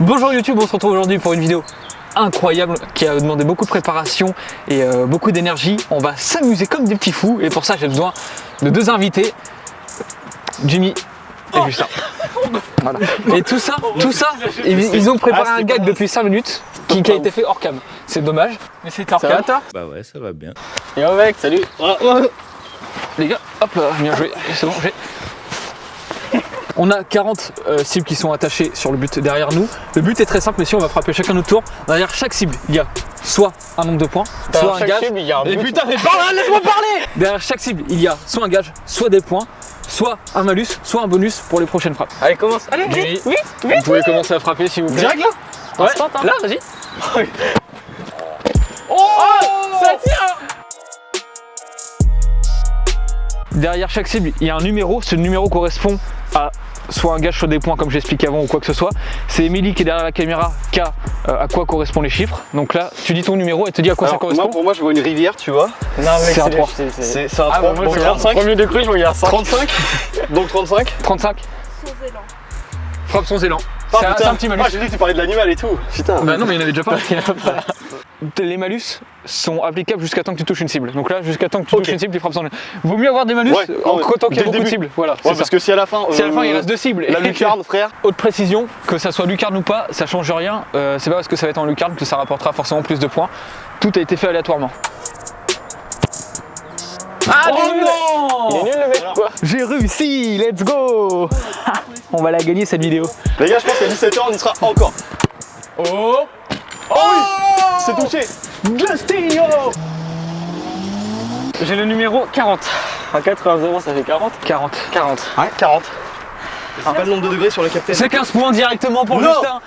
Bonjour YouTube, on se retrouve aujourd'hui pour une vidéo incroyable qui a demandé beaucoup de préparation et beaucoup d'énergie. On va s'amuser comme des petits fous et pour ça j'ai besoin de deux invités, Jimmy et Justin. Voilà. Et tout ça, ils ont préparé un gag depuis 5 minutes qui a été fait hors cam. C'est dommage, mais c'est hors cam. Bah ouais, ça va bien. Et oh mec, salut. Les gars, hop là, bien joué, c'est bon, j'ai... On a 40 cibles qui sont attachées sur le but derrière nous. Le but est très simple, mais si on va frapper chacun notre tour, derrière chaque cible, il y a soit un nombre de points, soit un gage. Cible, il y a un Et but. putain, mais parle, laisse-moi parler. Derrière chaque cible, il y a soit un gage, soit des points, soit un malus, soit un bonus pour les prochaines frappes. Allez, commence. Allez, Jimmy, vite. vous pouvez commencer à frapper s'il vous plaît. Direct là. Ouais, Instant, hein. là, vas-y. Oh, ça tire. Derrière chaque cible, il y a un numéro. Ce numéro correspond à soit un gage, soit des points comme j'expliquais avant ou quoi que ce soit. C'est Émilie qui est derrière la caméra qui a à quoi correspondent les chiffres. Donc là, tu dis ton numéro et te dis à quoi ça correspond. Moi, pour moi, je vois une rivière, tu vois. Non, mec, C'est un 3. C'est un 3. Ah, bah, moi, Donc je 35. Premier degré, je voyais un 5. 35. Donc 35. 35. Son Zéland. Frappe son élan. Ah, C'est putain. un petit malus. Ah, j'ai dit que tu parlais de l'animal et tout. Putain. Bah non, mais il y en avait déjà pas. Les malus sont applicables jusqu'à temps que tu touches une cible. Donc là, jusqu'à temps que tu touches une cible, tu frappes son. Vaut mieux avoir des malus tant qu'il y a beaucoup de cibles. Voilà. Ouais, parce que si à la fin. Si à la fin il reste deux cibles. La lucarne, frère. Autre précision, que ça soit lucarne ou pas, ça change rien. C'est pas parce que ça va être en lucarne que ça rapportera forcément plus de points. Tout a été fait aléatoirement. Ah, oh non! Il est nul le mec, quoi. J'ai réussi, let's go! On va la gagner cette vidéo. Les gars, je pense qu'à 17h, on y sera encore. Oh! Oh oui! C'est touché! Justinho! J'ai le numéro 40. Un 80, ça fait 40. 40. 40. Ouais, 40. C'est pas le nombre de degrés sur le capteur. C'est 15 points directement pour Non. Justin.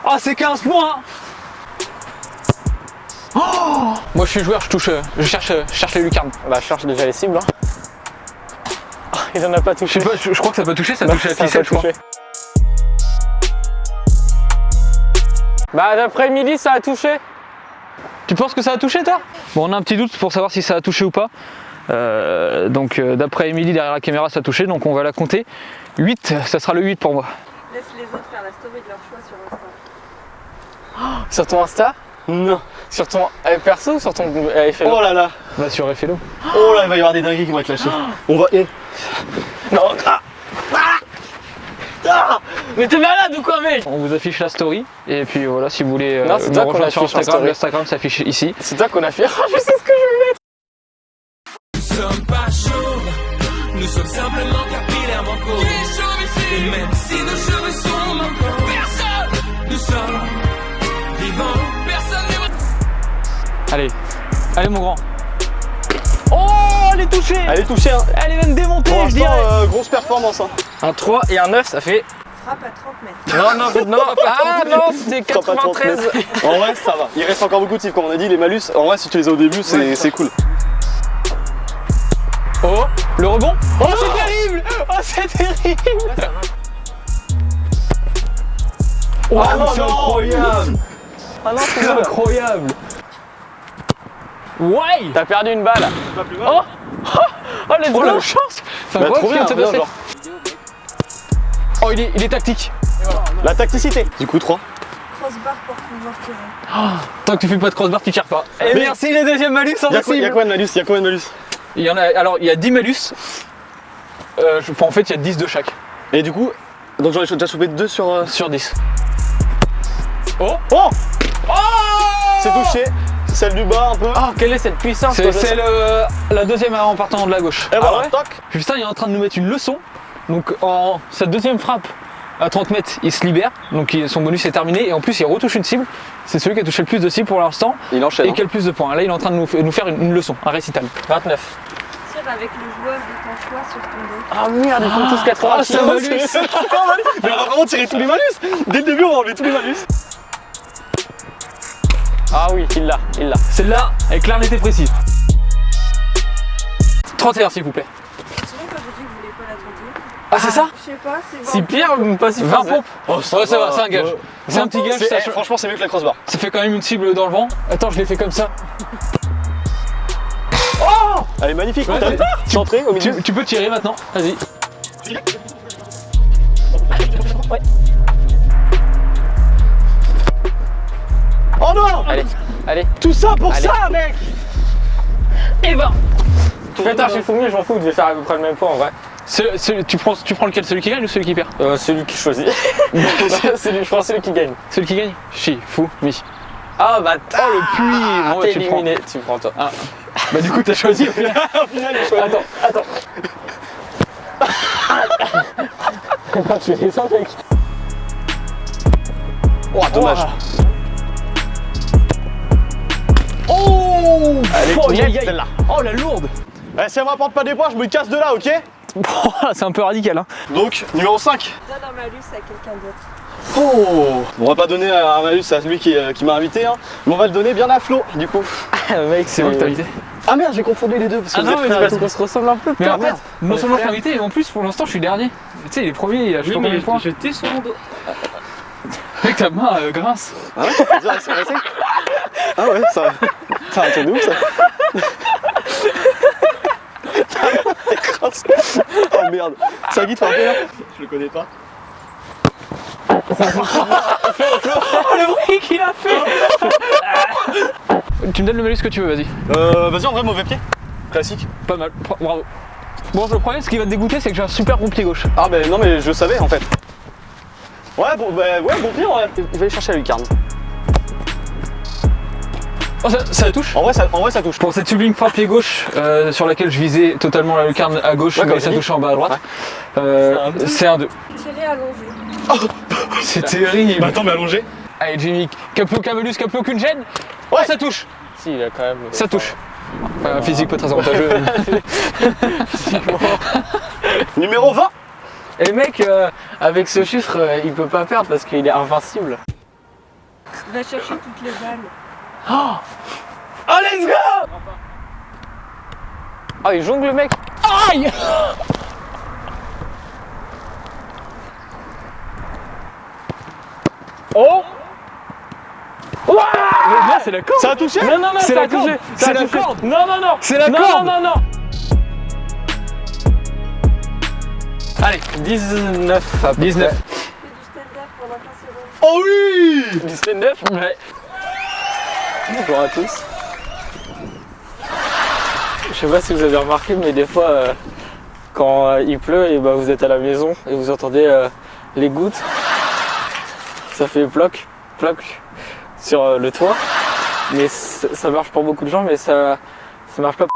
Ah, c'est 15 points. Oh, moi je suis joueur, je cherche les lucarnes. Bah, je cherche déjà les cibles. Hein. Oh, il en a pas Je touché. sais pas, je crois que ça va toucher, ça Bah, touche la ça a ficelle, pas je crois. touché. Bah, d'après Émilie, ça a touché. Tu penses que ça a touché, toi? Bon, on a un petit doute pour savoir si ça a touché ou pas. Donc d'après Émilie derrière la caméra, ça a touché, donc on va la compter. 8, ça sera le 8 pour moi. Laisse les autres faire la story de leur choix sur Insta. Sur ton Insta? Non. Sur ton perso ou sur ton FL? Oh là là. Va sur FLO. Oh là, il va y avoir des dingueries qui vont être lâchées. On va. Non. Ah, mais t'es malade ou quoi, mec? On vous affiche la story, et puis voilà, si vous voulez Non, c'est me toi qu'on rejoindre sur affiche la Instagram, story. l'Instagram s'affiche ici. C'est toi qu'on a fait. Ah, je sais ce que je vais mettre. Nous sommes pas chauds, nous sommes simplement capillairement courts. Et même si nos cheveux sont manquants, personne, nous sommes vivants, personne n'est... Allez mon grand. Oh, elle est touchée. Elle est touchée, hein. Elle est même démontée, Pour je l'instant, dirais. grosse performance, hein. Un 3 et un 9, ça fait. Frappe à 30 mètres. Non, ah non, c'était Frappe à 30 93. mètres. En vrai, ça va. Il reste encore beaucoup de cibles, comme on a dit. Les malus, en vrai, si tu les as au début, c'est cool. Oh, le rebond. Oh, c'est terrible. Oh, c'est terrible. Oh, non, c'est non. incroyable. Ah non, C'est incroyable. Ouais. T'as perdu une balle. Pas plus mal. Oh, oh, let's Oh go. la chance. C'est Bah, trop incroyable bien, ce qui bien, vient de se genre. passer. Oh, il est tactique. La tacticité. Du coup, 3. Crossbar pour pouvoir tirer. Tant que tu fais pas de crossbar, tu tires pas. Et Mais- merci les deuxièmes malus en Il y a cible. combien de malus? Il y a combien de malus? Il y en a, alors il y a 10 malus. En fait, il y a 10 de chaque. Et du coup, donc j'en ai déjà chopé 2 sur. Sur 10. Oh. Oh! C'est touché. C'est celle du bas un peu. Oh, quelle est cette puissance? C'est la deuxième en partant de la gauche. Et voilà, ouais toc. Justin il est en train de nous mettre une leçon. Donc en sa deuxième frappe à 30 mètres, il se libère. Donc son bonus est terminé. Et en plus, il retouche une cible. C'est celui qui a touché le plus de cibles pour l'instant. Il enchaîne. Et qui a le plus de points. Là, il est en train de nous faire une leçon, un récital. 29. Tire avec le joueur de ton choix sur ton dos. Ah merde, ils font tous 80. c'est un malus. Mais on va vraiment tirer tous les malus. Dès le début, on va enlever tous les malus. Ah oui, il l'a. Celle-là, avec clarté précise. 31 s'il vous plaît. Sinon, quand j'ai dit que vous voulez pas la tenter. Ah, c'est ça? Je sais pas, c'est Si pire, mais pas si 20 fort. pompes. Oh, Ouais, ça va, c'est un gage. C'est un petit gage, ça, Franchement, c'est mieux que la crossbar. ça fait quand même une cible dans le vent. Attends, je l'ai fait comme ça. Elle est magnifique. Ouais, T'as vu? Centré au milieu. Tu peux tirer maintenant, vas-y. Non! Allez, allez. Tout ça pour Allez. ça, mec! Et ben Faites un chiffre mieux, je m'en fous, vous devez faire à peu près le même point en vrai. tu prends lequel? Celui qui gagne ou celui qui perd? Celui qui choisit. Je prends celui qui gagne. Celui qui gagne? Chi, fou, mi. Ah bah Oh le puits! Bon, t'es tu le prends. éliminé, tu prends toi. Ah. Bah du coup t'as choisi au final. Au final, il choisit. Attends. Tu fais ça, mec. Oh, dommage. Oh! Allez, Oh, net, aïe, aïe. celle-là. Oh la lourde! Eh, si elle me rapporte pas des points, je me casse de là, ok? C'est un peu radical hein. Donc, numéro 5. Donne un malus à quelqu'un d'autre. Oh! On va pas donner un malus à celui qui m'a invité, hein. Mais on va le donner bien à Flo, du coup. Mec, C'est moi qui t'ai invité. Ah merde, j'ai confondu les deux parce que vous êtes frères et parce tout. qu'on se ressemble un peu. Mais en putain. fait, non seulement je t'ai invité, mais en plus pour l'instant je suis dernier. Tu sais, il est premier, il a je sais pas combien de points. j'étais sur mon dos. Mec, ta main grince. Ah ouais? C'est resté? Ah ouais, ça. C'est un truc de ouf ça. Oh merde, c'est un guide frappé là? Je le connais pas. Oh le bruit qu'il a fait. Tu me donnes le malus que tu veux, vas-y. Vas-y, en vrai, mauvais pied. Classique. Pas mal, bravo. Bon, le problème, ce qui va te dégoûter, c'est que j'ai un super bon pied gauche. Ah, mais non, mais je savais en fait. Ouais, bon, bon pied en vrai. Je vais aller chercher la lucarne. Oh, ça touche. En vrai, ça touche. Pour cette sublime frappe pied gauche sur laquelle je visais totalement la lucarne à gauche, Ouais, mais comme ça j'ai touche en bas à droite. C'est C'est un 2. Tirez allongé. C'est terrible. Bah, attends, mais allongé. Allez, Jimmy, qu'un malus, aucune gêne. Ouais. Oh, ça touche. Si, il a quand même. Ça touche. Enfin, physique pas très avantageux. Numéro 20. Et le mec, avec ce chiffre, il peut pas perdre parce qu'il est invincible. Va chercher toutes les balles. Oh, let's go! Oh, il jongle le mec. Aïe! Oh! Là, c'est la corde. Ça a touché? Non, non, non, C'est ça la a touché. corde. Ça C'est a la touché. corde. Non, non, non. C'est la non, corde. Non, non, non. Allez, 19 à peu 19. près. Fais du stand-up pendant 15 secondes. Oh oui! Du stand-up. Ouais. Bonjour à tous. Je sais pas si vous avez remarqué, mais des fois, quand il pleut, et vous êtes à la maison et vous entendez les gouttes. Ça fait ploc, ploc sur le toit. Mais ça marche pour beaucoup de gens, mais ça marche pas.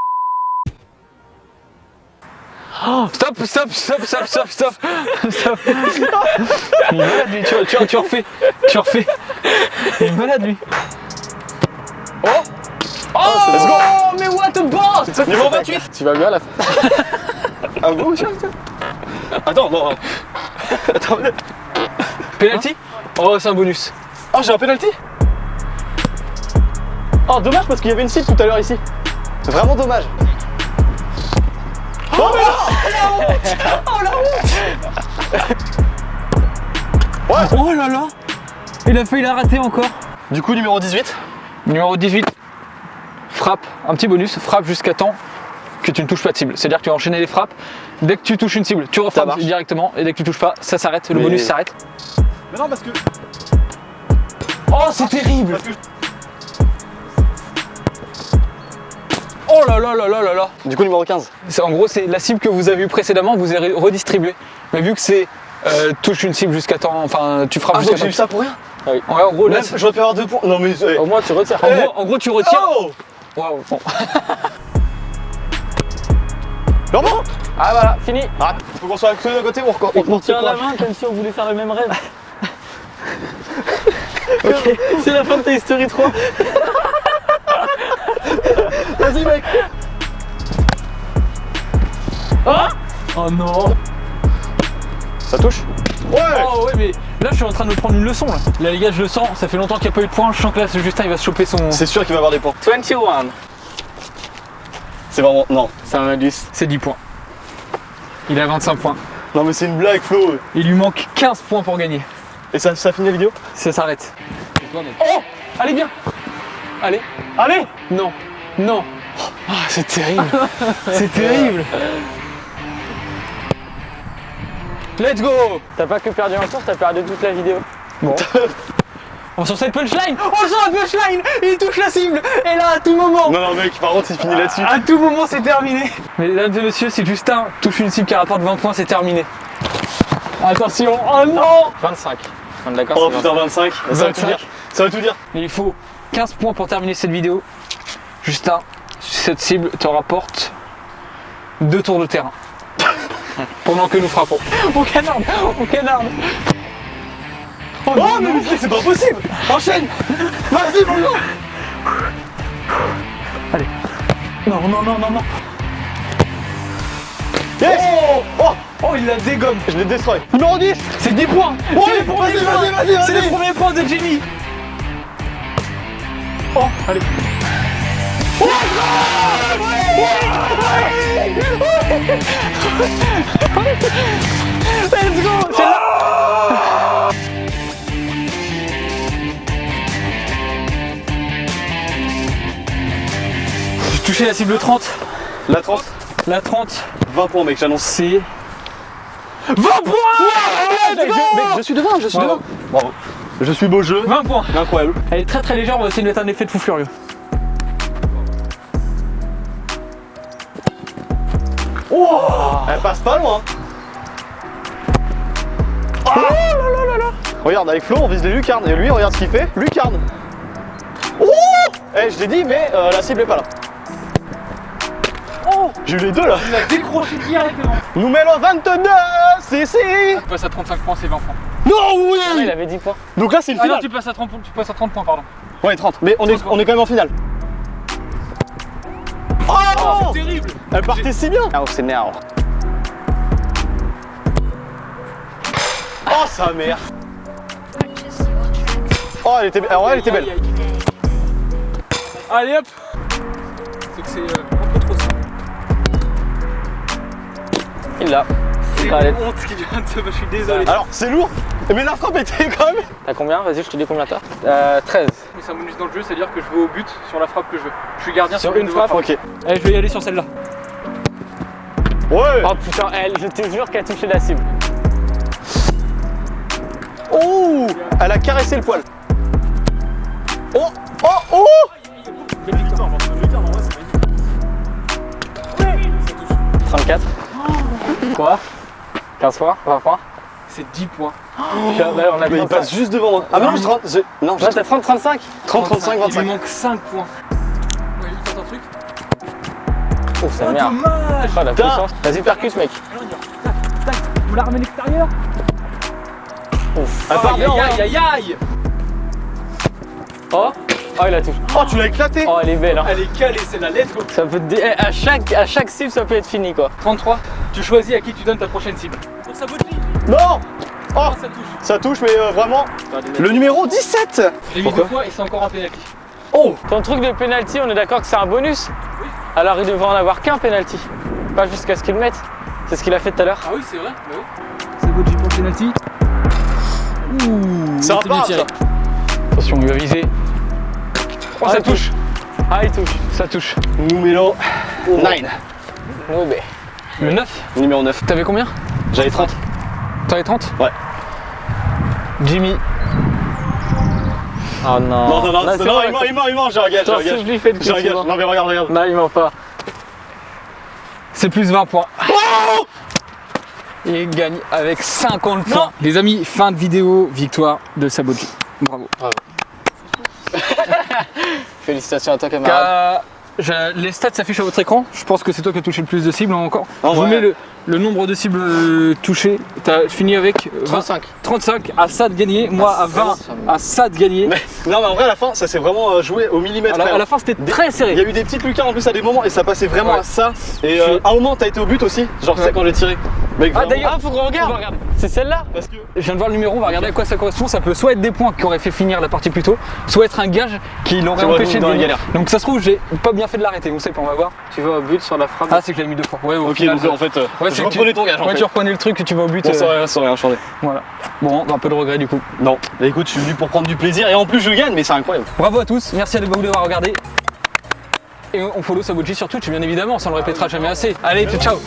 Oh, stop. Il est malade lui, tu refais. Il est malade lui. Oh, let's go. Oh, mais what a boss! Numéro 28. Tu vas bien la Ah bon, tiens. Attends, non. Attends. Penalty? Oh, c'est un bonus. Oh, j'ai un penalty. Oh, dommage parce qu'il y avait une cible tout à l'heure ici. Vraiment dommage. Oh, mais Oh là là! Il a failli la rater encore. du coup, numéro 18. Numéro 18. Frappe, un petit bonus, frappe jusqu'à temps que tu ne touches pas de cible. C'est-à-dire que tu vas enchaîner les frappes. Dès que tu touches une cible, tu refrappes marche. directement. Et dès que tu touches pas, ça s'arrête. Le Mais- bonus s'arrête. Mais non, parce que. Oh, c'est terrible! Oh là là là là là là! Du coup, numéro 15. En gros, c'est la cible que vous avez eue précédemment, vous avez redistribué. Mais vu que c'est touche une cible jusqu'à temps, enfin tu frappes Ah, jusqu'à donc j'ai eu temps. ça pour rien. Ouais, en gros, là, Même, je dois faire 2 points. Non, mais. Au moins, tu retires. en gros, tu retires. Oh! Waouh, bon. Comment? Ah voilà, fini. Ah, faut qu'on soit que d'un côté ou on On tient la main comme si on voulait faire le même rêve. Ok, c'est la fin de Toy Story 3. Vas-y, mec. Oh non! Ça touche? Ouais! Oh ouais, mais là, je suis en train de me prendre une leçon là. Là, les gars, je le sens, ça fait longtemps qu'il n'y a pas eu de points. Je sens que là, ce Justin, il va se choper son. C'est sûr qu'il va avoir des points. 21. C'est vraiment. Non. C'est un malus. C'est 10 points. Il a 25 points. Non, mais c'est une blague, Flo. Il lui manque 15 points pour gagner. Et ça finit la vidéo? Ça s'arrête. Oh! Allez, bien! Allez! Allez! Non! Non! Ah, c'est terrible! C'est terrible! Let's go! T'as pas que perdu un tour, t'as perdu toute la vidéo. Bon. On va sur cette punchline. On sent la punchline. Il touche la cible. Et là, à tout moment. Non, non, mec, par contre, c'est fini là-dessus. À tout moment, c'est terminé. Mesdames et messieurs, si Justin touche une cible qui rapporte 20 points, c'est terminé. Attention. Oh non. 25. On est d'accord, Oh c'est putain, 25. Ça va tout 25. dire. Ça va tout dire. Et il faut 15 points pour terminer cette vidéo. Justin, cette cible te rapporte 2 tours de terrain. Pendant que nous frappons. On canarde. On canarde. Oh, mais c'est pas possible. Enchaîne. Vas-y, mon gars. Allez. Non, non, non, non, non. Yes. Oh, Oh, il la dégomme. je l'ai destroy. Numéro 10. C'est 10 points. Oh, C'est les premiers vas-y, points. vas-y, vas-y, C'est vas-y. les premiers points de Jimmy. Oh, allez. Let's go. C'est là. J'ai touché la cible 30. La 30. La 30, 20 points, mec, j'annonce. c'est 20 points. Let's go. Mec, je suis devant, je suis Bravo. devant. Bravo. Je suis beau jeu. 20 points. Incroyable. Elle est très très légère, on va essayer de mettre un effet de fou furieux. Elle passe pas loin. Regarde, avec Flo, on vise les lucarnes. Et lui, regarde ce qu'il fait. Lucarne. Oh, eh, je l'ai dit, mais la cible est pas là. Oh, J'ai eu les deux là. il a décroché directement. Numéro 22, c'est ici. Tu passes à 35 points, c'est 20 points. Non, Ah, il oui. avait 10 points. Donc là, c'est une Ah non, finale. tu passes à 30 points, tu passes à 30 points, pardon. Ouais, 30. Mais on est quand même en finale. Oh, Terrible. elle partait si bien. Ah, c'est merde. Oh, sa mère. Oh, elle était, alors, elle était belle. Allez hop. C'est que c'est un peu trop simple. Il l'a. C'est Allez. une honte qui vient de se... Je suis désolé. Alors, c'est lourd. Mais la frappe était quand même. T'as combien? Vas-y, je te dis combien t'as. 13. Mais c'est un bonus dans le jeu, c'est-à-dire que je vais au but sur la frappe que je veux. Je suis gardien Sur sur une de ma frappe, Ok. Allez, je vais y aller sur celle-là. Ouais. Oh putain, elle, je te jure qu'elle a touché la cible. Oh, elle a caressé le poil. Oh, oh, oh. 34. Quoi? 15 points? 20 points? C'est 10 points. Là, on a Mais il 35. passe juste devant moi. Ah, mais non, je 30. Non, Là, t'as 30, 35? 30, 35, Il 25. lui manque 5 points. Ouais, il tente un truc. Oh, c'est Oh, merde. dommage. Oh, la puissance. Vas-y, percute, mec. Vous la ramenez à l'extérieur. Ouf. Elle part Aïe bien, aïe ouais. aïe aïe aïe. Oh, oh, il la touche. Oh, tu l'as éclaté. Oh, elle est belle, hein. Elle est calée, c'est la let's go. Ça peut te à chaque cible, ça peut être fini, quoi. 33, tu choisis à qui tu donnes ta prochaine cible. Pour sa boutique. Non. Oh, Ça touche. ça touche, mais vraiment. Le numéro 17. Je l'ai mis 2 fois et c'est encore un pénalty. Oh, ton truc de penalty, on est d'accord que c'est un bonus? Oui. Alors il devrait en avoir qu'un penalty. Pas jusqu'à ce qu'il le mette. C'est ce qu'il a fait tout à l'heure. Ah oui, c'est vrai. Bah oui. C'est Bodji pour le penalty. Ouh, Ça c'est bien repart, tiré. ça. Attention, il va viser. Oh, Ah, ça il touche. Ah, il touche. Ça touche. Numéro 9. Noubé. Le 9. Numéro 9. T'avais combien? J'avais 30. T'avais 30? Ouais. Jimmy. Oh non. Non, Là, c'est bon, il ment, j'ai un gage, j'ai Ton un gage. souffle, il fait le J'ai un coup, gage. tu vois. Non, mais regarde, regarde. Non, il ment pas. C'est plus 20 points. Il gagne avec 50 points. Non. Les amis, fin de vidéo, victoire de Sabodji. Bravo. Félicitations à toi, camarade. Les stats s'affichent à votre écran. Je pense que c'est toi qui as touché le plus de cibles encore. En Je vous vrai. mets le nombre de cibles touchées. Tu as fini avec 35. 35 à ça de gagner. Moi à 20 ça à ça de gagner. Mais, non, mais en vrai, à la fin, ça s'est vraiment joué au millimètre. À la frère. fin, c'était très Il y serré. a eu des petites lucarnes en plus à des moments et ça passait vraiment Ouais. à ça. Et Je suis- à un moment, t'as été au but aussi. Genre, Ouais. c'est quand j'ai tiré. Mec, Ah, vraiment. d'ailleurs, faut qu'on regarde. On va regarder. C'est celle-là. Parce que. Je viens de voir le numéro, on va regarder à quoi ça correspond. Ça peut soit être des points qui auraient fait finir la partie plus tôt, soit être un gage qui l'aurait C'est vrai, empêché de dans la gagner. galère. Donc ça se trouve, j'ai pas bien fait de l'arrêter. On sait pas, on va voir. Tu vas au but sur la frappe. Ah, c'est que je l'ai mis 2 fois. Ouais, au Ok, final, donc en fait, ouais, je c'est que reprenais ton gage. En ouais, fait. tu reprenais le truc et tu vas au but. Bon, ça aurait rien changé. Voilà. Bon, un peu de regret du coup. Non, bah écoute, je suis venu pour prendre du plaisir et en plus, je gagne, mais c'est incroyable. Bravo à tous, merci à vous d'avoir regardé. Et on follow Sabodji sur Twitch, bien évidemment, ça ne le répétera jamais assez. Allez, ciao.